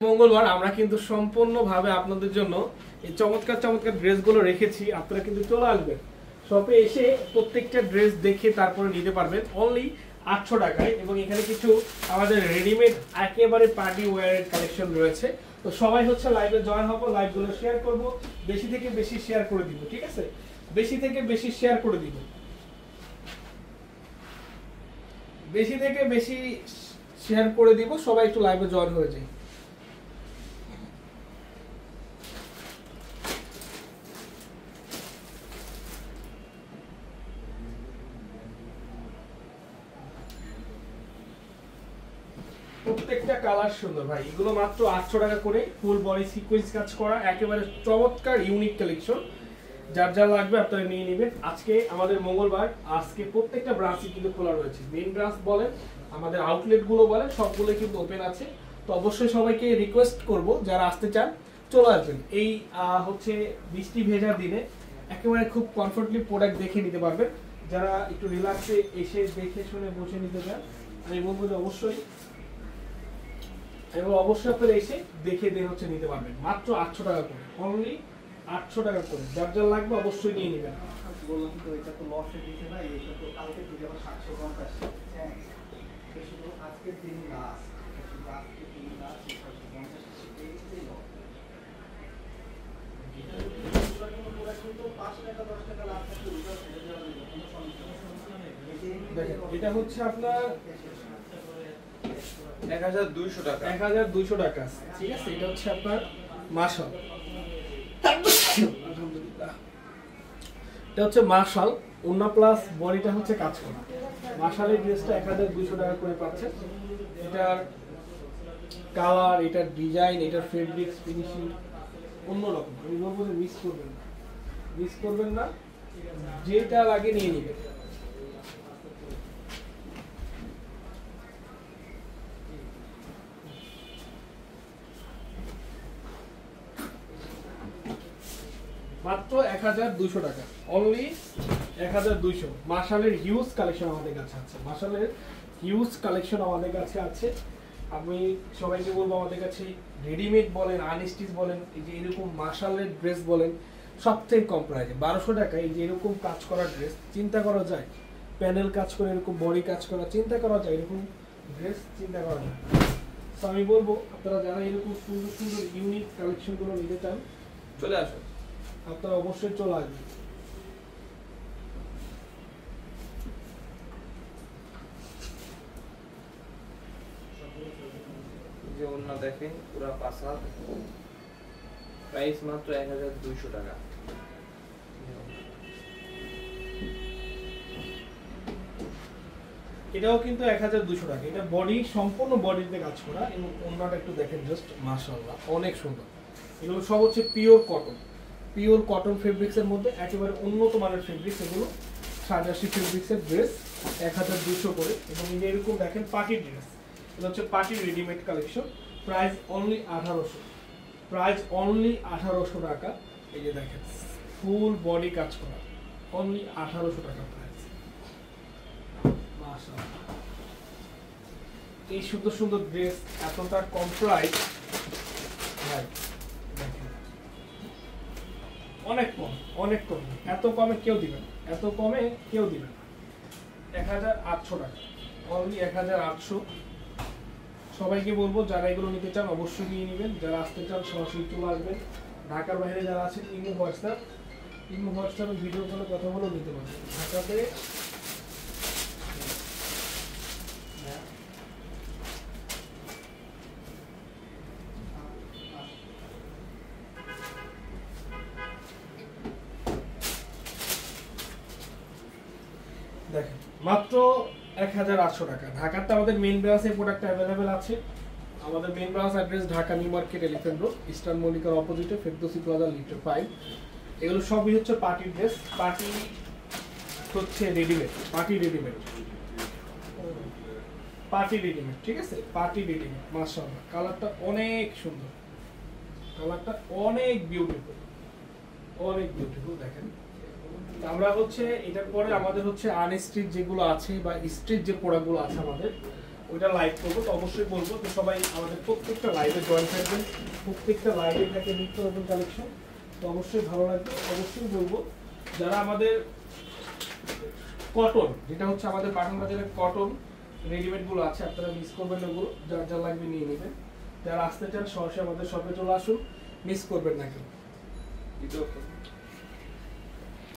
মঙ্গলবার আমরা কিন্তু সম্পূর্ণভাবে আপনাদের জন্য এই চমৎকার চমৎকার ড্রেসগুলো রেখেছি। আপনারা কিন্তু চলে আসবেন শপে, এসে প্রত্যেকটা ড্রেস দেখে তারপরে নিতে পারবেন অনলি 800 টাকায়। এবং এখানে কিছু আমাদের রেডিমেড একেবারে পার্টি ওয়্যারের কালেকশন রয়েছে। তো সবাই হচ্ছে লাইভে জয়েন হবো, লাইভগুলো শেয়ার করব, বেশি থেকে বেশি শেয়ার করে দিব, ঠিক আছে? বেশি থেকে বেশি শেয়ার করে দিব, বেশি থেকে বেশি শেয়ার করে দিব, সবাই একটু লাইভে জয়েন হয়ে যায়। প্রত্যেকটা কালার সুন্দর ভাই, এগুলো মাত্র 800 টাকা করে, ফুল বডি সিকোয়েন্স কাজ করা, একেবারে চমৎকার ইউনিক কালেকশন। যার যা লাগবে আপনারা নিয়ে নেবেন। আজকে আমাদের মঙ্গলবার, আজকে প্রত্যেকটা ব্রাঞ্চই কিন্তু খোলা রয়েছে। মেইন ব্রাঞ্চ বলেন, আমাদের আউটলেট গুলো বলেন, সবগুলো কিন্তু ওপেন আছে। তো অবশ্যই সবাইকে রিকোয়েস্ট করব যারা আসতে চান চলে আসবেন। এই হচ্ছে বৃষ্টি ভেজা দিনে একেবারে খুব কমফোর্টলি প্রোডাক্ট দেখে নিতে পারবেন। যারা একটু রিল্যাক্সে এসে দেখে শুনে বসে নিতে চান, আমি বলবো যে অবশ্যই আপনারা এসে দেখে হচ্ছে নিতে পারবেন। মাত্র 800 টাকা করে, অনলি 800 টাকা করে। যার যা লাগবে অবশ্যই নিয়ে নেবেন। বললাম তো এটা তো লসে দিতে না, এটা তো কালকে দিতে আবার 750। হ্যাঁ, শুধু আজকের দিন না, শুধু আজকের দিন না, 750 এই লস। এটা হচ্ছে আপনার 1200 টাকা, 1200 টাকা, ঠিক আছে? এটা হচ্ছে আপনার মাশাল, আলহামদুলিল্লাহ। এটা হচ্ছে মাশাল ওন্না প্লাস বডিটা হচ্ছে কাজ করা। মাশালের ড্রেসটা 1200 টাকা করে পাচ্ছেন। এটার কালার, এটার ডিজাইন, এটার ফেব্রিক্স, ফিনিশিং অন্যরকম। আমি বলবো যে মিস করবেন না, যেটা লাগে নিয়ে নেবেন। মাত্র 1200 টাকা, অনলি 1200। মাশালের হিউজ কালেকশন আমাদের কাছে আছে, আমি সবাইকে বলবো আমাদের কাছে রেডিমেড বলেন, আনস্টিচ বলেন, এই যে এরকম মাশালের ড্রেস বলেন, সবথেকে কম প্রাইসে 1200 টাকা। এই যে এরকম কাজ করা ড্রেস চিন্তা করা যায়, প্যানেল কাজ করে এরকম বডি কাজ করা চিন্তা করা যায়, এরকম ড্রেস চিন্তা করা যায়। তো আমি বলবো আপনারা যারা এরকম সুন্দর সুন্দর ইউনিক কালেকশনগুলো নিতে চান চলে আসুন, আপনারা অবশ্যই চলে আসবেন। যে অন্য দেখেন পুরা পাসাদ, প্রাইস মাত্র 1200 টাকা। এটাও কিন্তু 1200 টাকা। এটা বডি, সম্পূর্ণ বডিতে কাজ করা, এবং অন্যটা একটু দেখেন, জাস্ট মাশাআল্লাহ অনেক সুন্দর। এগুলো সব হচ্ছে পিওর কটন ফেব্রিক্স এর মধ্যে, একেবারে উন্নত মানের ফেব্রিক্স। এগুলো সাজাসি ফেব্রিক্স এর ড্রেস 1200 করে। এবং এই যে এরকম দেখেন পার্টি ড্রেস, এটা হচ্ছে party readymade collection, price only 1800 টাকা। এই যে দেখেন ফুল বডি কাজ করা, অনলি 1800 টাকা প্রাইস। মাশাআল্লাহ, এই সুন্দর সুন্দর ড্রেস এতটা কম প্রাইস ভাই, দেখেন অনেক কম, এত কমে কেউ দিবেন, 1800 টাকা, অনলি 1800। সবাইকে বলবো যারা এগুলো নিতে চান অবশ্যই নিয়ে নেবেন। যারা আসতে চান সরাসরি চলে আসবেন। ঢাকার বাইরে যারা আছেন ইমো হোয়াটসঅ্যাপে ভিডিও কলে কথা বলেও নিতে পারবেন। ঢাকাতে দেখেন মাত্র 1800 টাকা। ঢাকাতে আমাদের মেইন ব্রাঞ্চে প্রোডাক্ট অ্যাভেলেবেল আছে। আমাদের main branch address Dhaka new market, elephant road, eastern মল্লিকার অপোজিটে, ফেরদৌসি প্লাজা, লিফট 5। এগুলো সবই হচ্ছে পার্টি ড্রেস, পার্টি রেডিমেড, ঠিক আছে? Party readymade. মাশাআল্লাহ, কালারটা অনেক সুন্দর, অনেক বিউটিফুল দেখেন। আমরা হচ্ছে এটার পরে আমাদের হচ্ছে আনস্ট্রিচ যেগুলো আছে বা স্ট্রিচ যে প্রোডাক্টগুলো আছে আমাদের, ওইটা লাইভ করবো, তো অবশ্যই বলবো তো সবাই আমাদের প্রত্যেকটা লাইভে জয়েন থাকবেন, প্রত্যেকটা লাইভে থাকে নিত্য নতুন কালেকশন, তো অবশ্যই ভালো লাগবে। অবশ্যই বলবো যারা আমাদের কটন, যেটা হচ্ছে আমাদের পাঠান বাজারের কটন রেডিমেডগুলো আছে, আপনারা মিস করবেন না, ওগুলো যার যা লাগবে নিয়ে নেবেন। যারা আসতে চান সরাসরি আমাদের শপে চলে আসুন, মিস করবেন না কেউ।